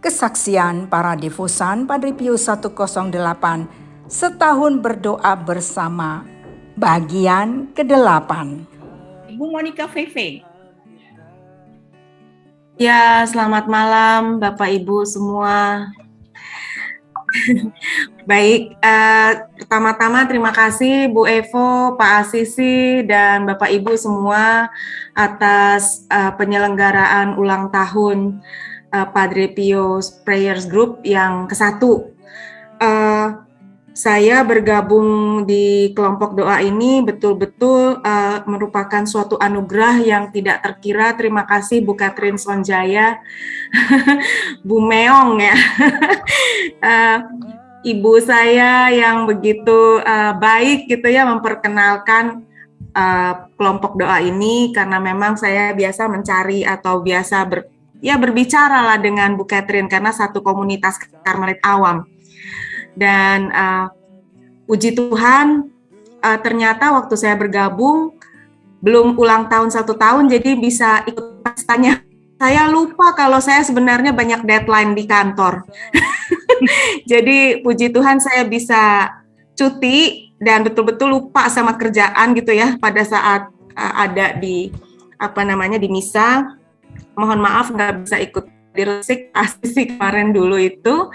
Kesaksian para devosan Padre Pio 108, setahun berdoa bersama, bagian ke-8. Ibu Monica Veve. Ya, selamat malam Bapak Ibu semua. Baik, pertama-tama terima kasih Bu Evo, Pak Asisi, dan Bapak Ibu semua atas penyelenggaraan ulang tahun Padre Pio Prayers Group yang ke-1. Saya bergabung di kelompok doa ini betul-betul merupakan suatu anugerah yang tidak terkira. Terima kasih Bu Catherine Sonjaya, Bu Meong ya, ibu saya yang begitu baik gitu ya memperkenalkan kelompok doa ini, karena memang saya biasa mencari atau biasa berbicara lah dengan Bu Catherine karena satu komunitas Karmelit Awam. Dan puji Tuhan, ternyata waktu saya bergabung belum ulang tahun 1 tahun, jadi bisa ikut pestanya. Saya lupa kalau saya sebenarnya banyak deadline di kantor. Jadi puji Tuhan saya bisa cuti dan betul-betul lupa sama kerjaan gitu ya pada saat ada di di misa. Mohon maaf nggak bisa ikut di resik Asisi kemarin dulu itu.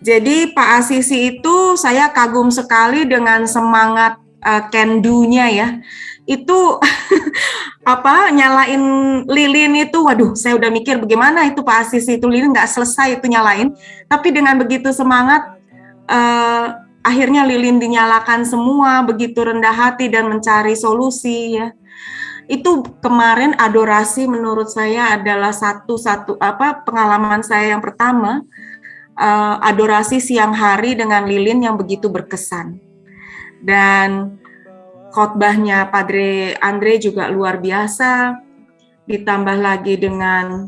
Jadi Pak Asisi itu saya kagum sekali dengan semangat can do-nya ya. Itu nyalain lilin itu, waduh saya udah mikir bagaimana itu Pak Asisi itu lilin nggak selesai itu nyalain. Tapi dengan begitu semangat akhirnya lilin dinyalakan semua, begitu rendah hati dan mencari solusi ya. Itu kemarin adorasi menurut saya adalah pengalaman saya yang pertama. Adorasi siang hari dengan lilin yang begitu berkesan, dan khotbahnya Padre Andre juga luar biasa, ditambah lagi dengan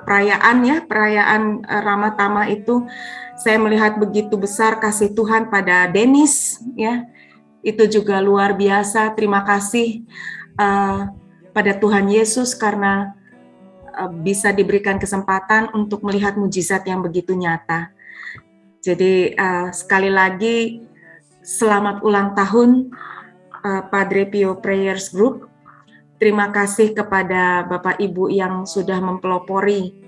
perayaan Ramatama itu saya melihat begitu besar kasih Tuhan pada Denis ya, itu juga luar biasa. Terima kasih pada Tuhan Yesus karena bisa diberikan kesempatan untuk melihat mujizat yang begitu nyata. Jadi sekali lagi selamat ulang tahun Padre Pio Prayers Group. Terima kasih kepada Bapak Ibu yang sudah mempelopori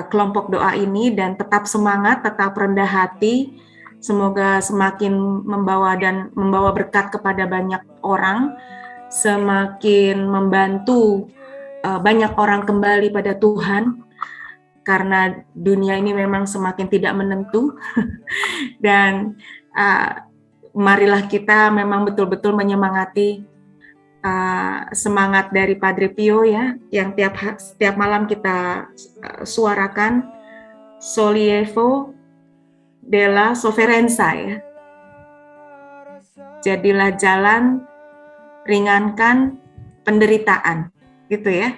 kelompok doa ini, dan tetap semangat, tetap rendah hati. Semoga semakin membawa berkat kepada banyak orang, semakin membantu banyak orang kembali pada Tuhan, karena dunia ini memang semakin tidak menentu. Dan marilah kita memang betul-betul menyemangati semangat dari Padre Pio ya, yang setiap malam kita suarakan, Solievo della sofferenza ya. Jadilah jalan, ringankan penderitaan. Gitu ya.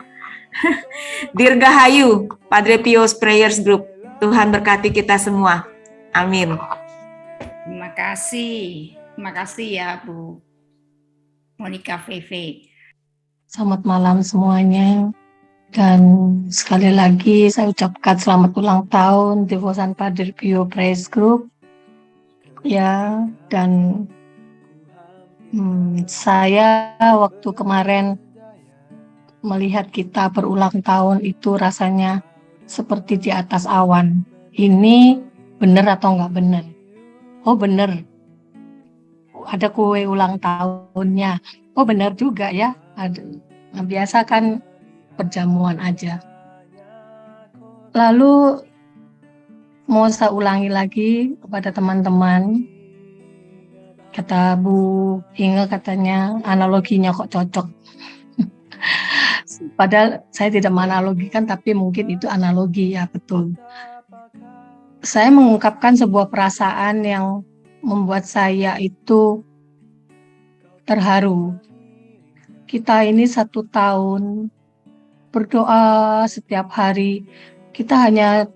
Dirgahayu Padre Pio's Prayers Group. Tuhan berkati kita semua. Amin. Terima kasih ya Bu Monica Veve. Selamat malam semuanya. Dan sekali lagi saya ucapkan selamat ulang tahun Devosan Padre Pio Prayers Group. Ya, dan saya waktu kemarin melihat kita berulang tahun itu rasanya seperti di atas awan. Ini benar atau nggak benar? Oh benar, ada kue ulang tahunnya. Oh benar juga ya. Nah, biasa kan perjamuan aja. Lalu mau saya ulangi lagi kepada teman-teman. Kata Bu Inge katanya analoginya kok cocok. Padahal saya tidak menganalogikan, tapi mungkin itu analogi ya, betul. Saya mengungkapkan sebuah perasaan yang membuat saya itu terharu. Kita ini 1 tahun berdoa setiap hari, kita hanya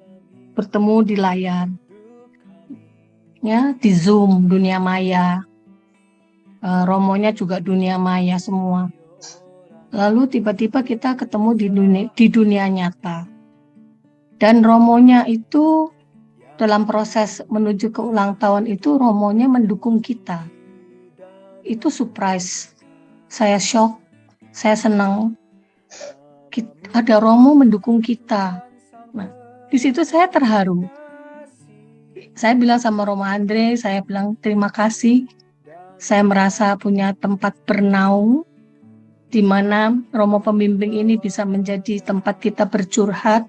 bertemu di layar, ya, di Zoom, dunia maya. Romonya juga dunia maya semua. Lalu tiba-tiba kita ketemu di dunia nyata. Dan romonya itu dalam proses menuju ke ulang tahun itu romonya mendukung kita. Itu surprise. Saya shock, saya senang. Ada romo mendukung kita. Nah, di situ saya terharu. Saya bilang sama Romo Andre, saya bilang terima kasih. Saya merasa punya tempat bernaung di mana Romo Pembimbing ini bisa menjadi tempat kita bercurhat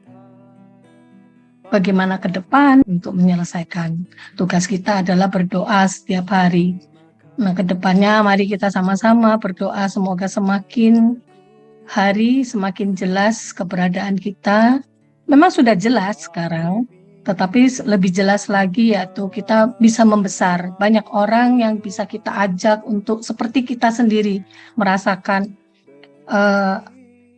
bagaimana ke depan untuk menyelesaikan. Tugas kita adalah berdoa setiap hari. Nah, ke depannya mari kita sama-sama berdoa semoga semakin hari semakin jelas keberadaan kita. Memang sudah jelas sekarang, tetapi lebih jelas lagi yaitu kita bisa membesar. Banyak orang yang bisa kita ajak untuk seperti kita sendiri merasakan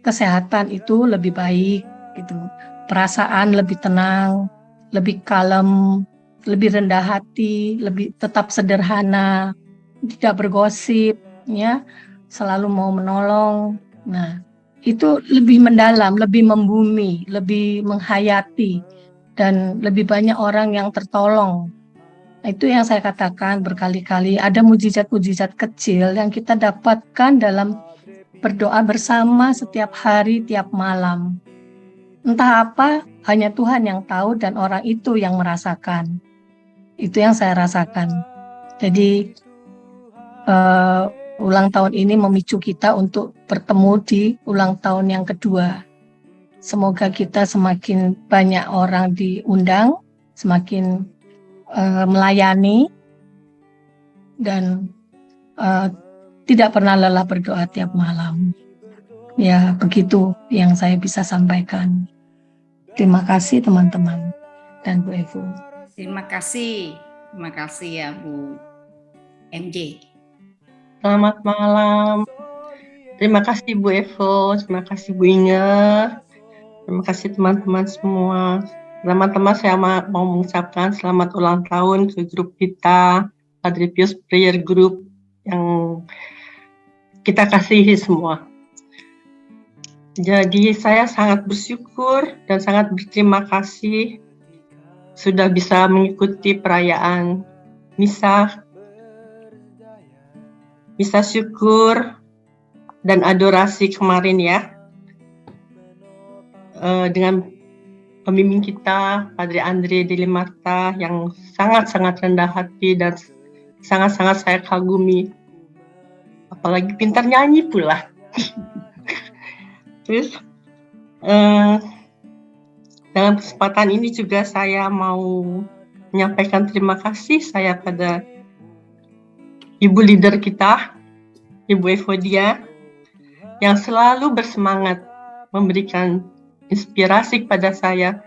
kesehatan itu lebih baik gitu. Perasaan lebih tenang, lebih kalem, lebih rendah hati, lebih tetap sederhana, tidak bergosip, ya, selalu mau menolong. Nah, itu lebih mendalam, lebih membumi, lebih menghayati, dan lebih banyak orang yang tertolong. Nah, itu yang saya katakan berkali-kali, ada mujizat-mujizat kecil yang kita dapatkan dalam berdoa bersama setiap hari, tiap malam. Entah apa, hanya Tuhan yang tahu dan orang itu yang merasakan. Itu yang saya rasakan. Jadi, ulang tahun ini memicu kita untuk bertemu di ulang tahun yang kedua. Semoga kita semakin banyak orang diundang, semakin melayani, dan tidak pernah lelah berdoa tiap malam. Ya, begitu yang saya bisa sampaikan. Terima kasih teman-teman dan Bu Evo. Terima kasih ya Bu MJ. Selamat malam. Terima kasih Bu Evo, terima kasih Bu Inge, terima kasih teman-teman semua. Teman-teman, saya mau mengucapkan selamat ulang tahun ke grup kita, Padre Pius Prayer Group, yang kita kasihi semua. Jadi saya sangat bersyukur dan sangat berterima kasih sudah bisa mengikuti perayaan misa syukur dan adorasi kemarin ya, dengan pembimbing kita Padre Andre Deli Marta yang sangat-sangat rendah hati dan sangat-sangat saya kagumi, apalagi pintar nyanyi pula. Terus dalam kesempatan ini juga saya mau menyampaikan terima kasih saya pada Ibu leader kita, Ibu Evodia, yang selalu bersemangat memberikan inspirasi kepada saya.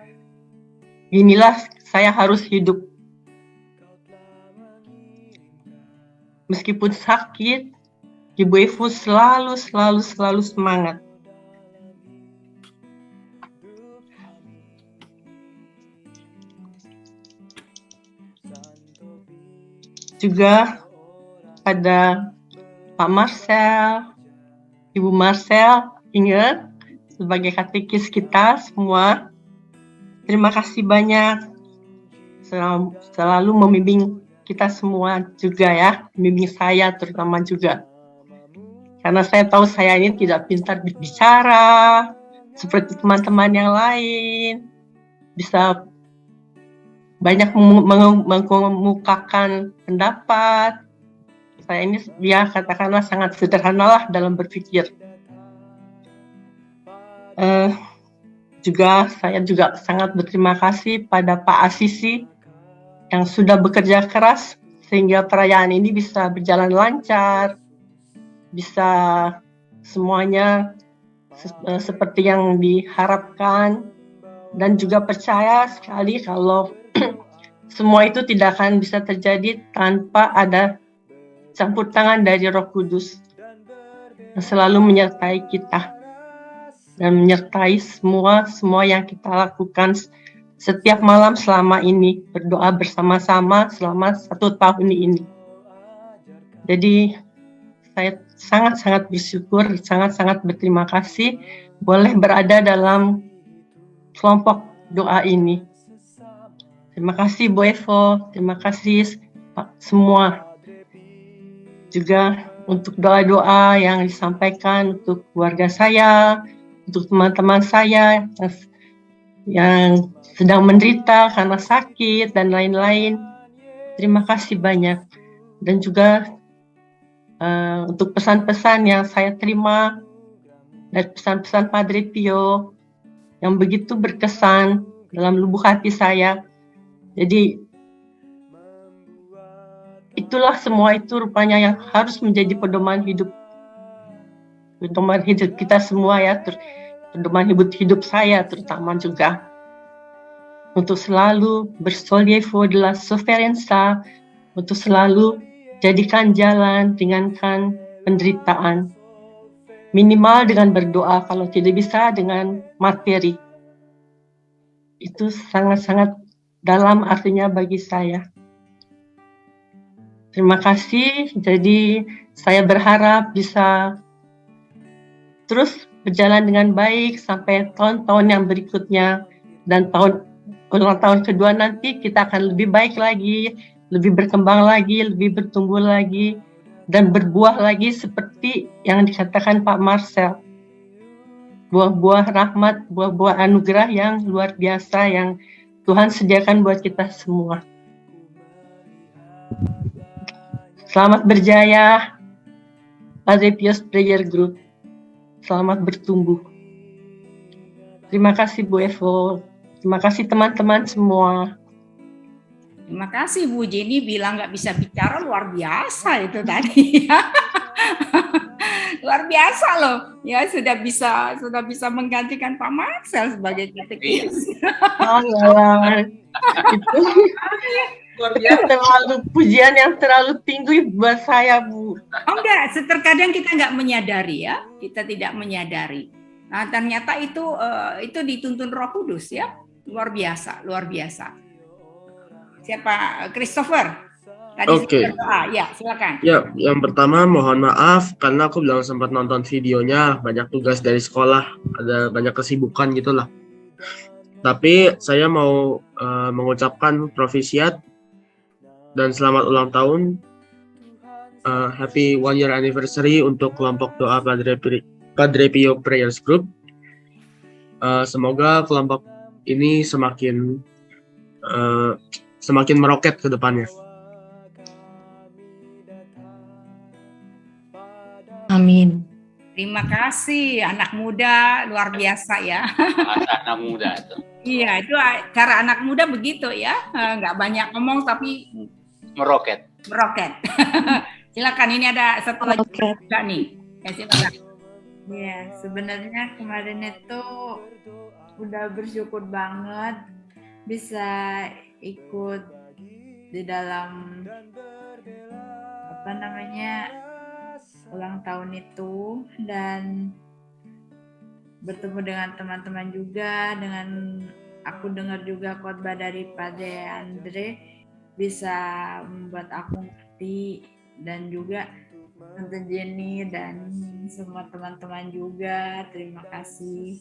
Inilah saya harus hidup. Meskipun sakit, Ibu Evo selalu semangat. Juga pada Pak Marcel, Ibu Marcel, Inge, sebagai katekis kita semua, terima kasih banyak selalu membimbing kita semua juga ya, membimbing saya terutama juga. Karena saya tahu saya ini tidak pintar berbicara seperti teman-teman yang lain, bisa banyak mengemukakan pendapat. Saya ini ya katakanlah sangat sederhana lah dalam berpikir. Saya juga sangat berterima kasih pada Pak Asisi yang sudah bekerja keras sehingga perayaan ini bisa berjalan lancar, bisa semuanya seperti yang diharapkan, dan juga percaya sekali kalau semua itu tidak akan bisa terjadi tanpa ada campur tangan dari Roh Kudus yang selalu menyertai kita dan menyertai semua yang kita lakukan setiap malam selama ini, berdoa bersama-sama selama 1 tahun ini. Jadi saya sangat-sangat bersyukur, sangat-sangat berterima kasih boleh berada dalam kelompok doa ini. Terima kasih Bu Evo, terima kasih Pak semua. Juga untuk doa-doa yang disampaikan untuk keluarga saya, untuk teman-teman saya yang sedang menderita karena sakit dan lain-lain. Terima kasih banyak. Dan juga untuk pesan-pesan yang saya terima dari pesan-pesan Padre Pio yang begitu berkesan dalam lubuk hati saya. Jadi itulah semua itu rupanya yang harus menjadi pedoman hidup kita semua ya, pedoman hidup saya terutama juga untuk selalu bersolievo de la sofferenza, untuk selalu jadikan jalan, ringankan penderitaan, minimal dengan berdoa, kalau tidak bisa dengan materi. Itu sangat-sangat dalam artinya bagi saya. Terima kasih. Jadi saya berharap bisa terus berjalan dengan baik sampai tahun-tahun yang berikutnya, dan ulang tahun kedua nanti kita akan lebih baik lagi, lebih berkembang lagi, lebih bertumbuh lagi, dan berbuah lagi seperti yang dikatakan Pak Marcel. Buah-buah rahmat, buah-buah anugerah yang luar biasa yang Tuhan sediakan buat kita semua. Selamat berjaya, Padre Pio's Prayer Group. Selamat bertumbuh. Terima kasih Bu Evo. Terima kasih teman-teman semua. Terima kasih Bu Jenny bilang nggak bisa bicara, luar biasa itu tadi. Luar biasa loh. Ya sudah bisa menggantikan Pak Marcel sebagai katekis. Oh ya, itu luar biasa, terlalu pujian yang terlalu tinggi buat saya Bu. Oh enggak, terkadang kita nggak menyadari ya, kita tidak menyadari. Nah ternyata itu dituntun Roh Kudus ya, luar biasa, luar biasa. Siapa? Christopher. Tadi Oke. Ya silakan. Ya, yang pertama mohon maaf karena aku belum sempat nonton videonya, banyak tugas dari sekolah, ada banyak kesibukan gitulah. Tapi saya mau mengucapkan profisiat dan selamat ulang tahun, happy 1 year anniversary untuk kelompok doa Padre Pio Prayers Group. Semoga kelompok ini semakin meroket ke depannya. Amin. Terima kasih anak muda, luar biasa ya. Anak muda tuh. Iya, itu cara anak muda begitu ya, nggak banyak ngomong tapi Meroket. Silakan, ini ada satu lagi juga nih. Ya, silakan. Ya, sebenarnya kemarin itu udah bersyukur banget bisa ikut di dalam ulang tahun itu, dan bertemu dengan teman-teman juga, dengan aku dengar juga khotbah dari Padre Andre bisa membuat aku ngerti, dan juga Tante Jenny dan semua teman-teman juga, terima kasih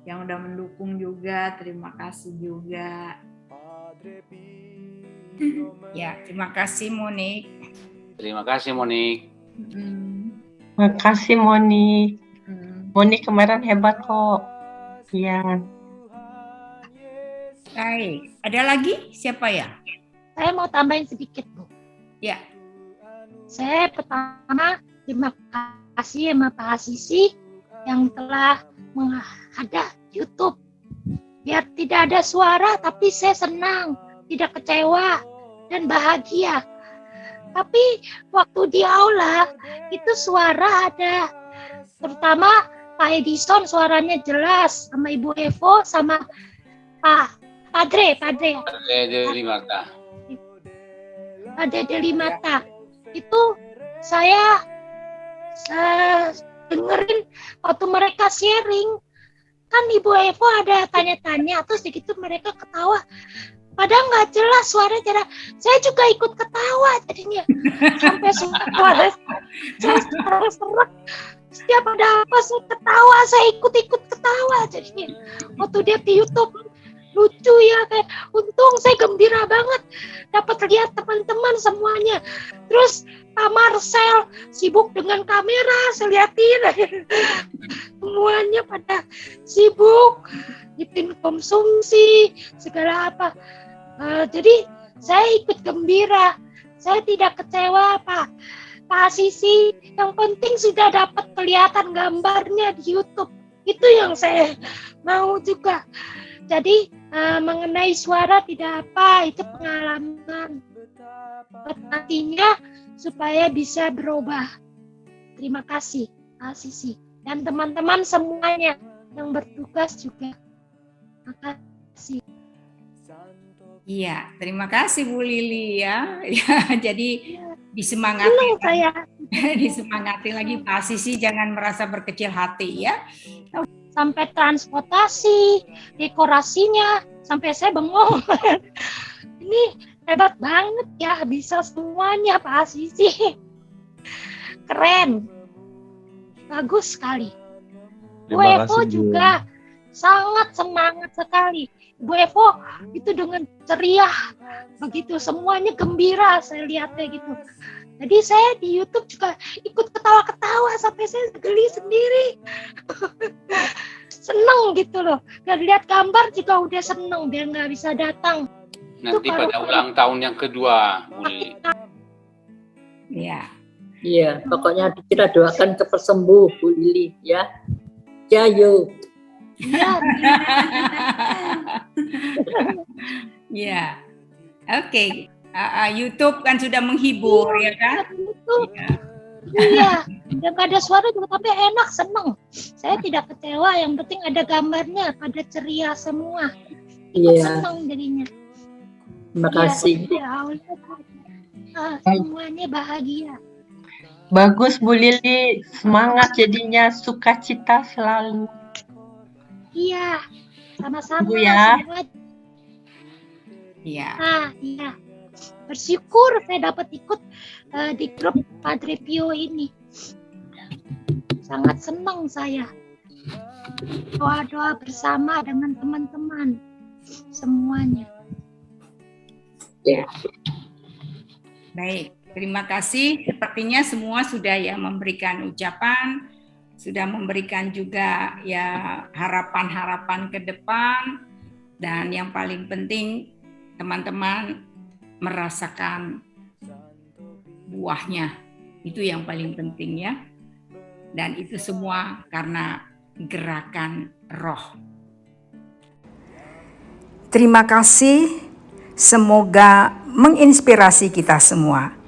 yang udah mendukung juga, terima kasih juga. Ya, terima kasih Monik. Terima kasih Monik. Terima kasih Moni. Moni kemarin hebat kok. Iya. Baik, ada lagi siapa ya? Saya mau tambahin sedikit, Bu. Ya. Saya pertama terima kasih sama Pak Asisi yang telah menghadap YouTube. Biar tidak ada suara, tapi saya senang, tidak kecewa, dan bahagia. Tapi waktu di aula, itu suara ada. Terutama Pak Edison suaranya jelas, sama Ibu Evo, sama Pak Padre. Padre Delimata. Padre Delimata. Itu saya dengerin waktu mereka sharing. Kan Ibu Evo ada tanya-tanya, terus begitu mereka ketawa. Padahal nggak jelas suaranya. Saya juga ikut ketawa jadinya. Sampai suara saya serak. Setiap ada apa saya ketawa, saya ikut-ikut ketawa jadinya. Waktu dia di YouTube, lucu ya, kayak untung saya gembira banget dapat lihat teman-teman semuanya. Terus Pak Marcel sibuk dengan kamera, saya liatin semuanya pada sibuk nyiapin konsumsi segala apa. Jadi saya ikut gembira, saya tidak kecewa Pak Sisi. Yang penting sudah dapat kelihatan gambarnya di YouTube. Itu yang saya mau juga. Jadi mengenai suara tidak apa, itu pengalaman. Nantinya supaya bisa berubah. Terima kasih, Pak Sisi. Dan teman-teman semuanya yang bertugas juga. Terima kasih. Iya, terima kasih Bu Lili ya. Ya, jadi disemangati, Senang saya. disemangati lagi Pak Sisi, jangan merasa berkecil hati ya. Sampai transportasi, dekorasinya, sampai saya bengong. Ini hebat banget ya, bisa semuanya Pak Sisi. Keren. Bagus sekali. Bu Terima Evo kasih, Bu. juga sangat semangat sekali. Bu Evo itu dengan ceria, begitu semuanya gembira saya lihatnya gitu. Jadi saya di YouTube juga ikut ketawa-ketawa sampai saya geli sendiri. Seneng gitu loh. Dan lihat gambar juga udah seneng, dia nggak bisa datang. Nanti pada ulang tahun yang kedua, Bu Lili. Iya. Iya, pokoknya kita doakan cepat sembuh Bu Lili ya. Jayo. Iya. Iya. Oke. YouTube kan sudah menghibur ya kan? YouTube. Iya, udah gak ada suara juga tapi enak, seneng. Saya tidak kecewa, yang penting ada gambarnya, pada ceria semua. Ikut Iya. seneng jadinya. Terima kasih. Ya, semuanya bahagia. Bagus Bu Lili, semangat jadinya, sukacita selalu. Iya, sama-sama Bu ya. semua. Iya. Iya. Bersyukur saya dapat ikut di grup Padre Pio ini. Sangat senang saya. Doa-doa bersama dengan teman-teman semuanya. Ya. Baik, terima kasih. Sepertinya semua sudah ya memberikan ucapan, sudah memberikan juga ya harapan-harapan ke depan, dan yang paling penting teman-teman merasakan buahnya. Itu yang paling penting ya. Dan itu semua karena gerakan roh. Terima kasih. Semoga menginspirasi kita semua.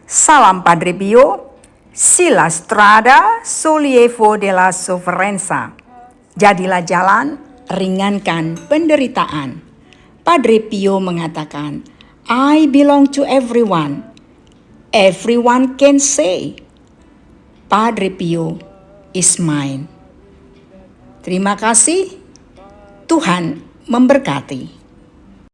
Salam Padre Pio, si la strada sollievo della sofferenza. Jadilah jalan, ringankan penderitaan. Padre Pio mengatakan, I belong to everyone. Everyone can say, Padre Pio is mine. Terima kasih. Tuhan memberkati.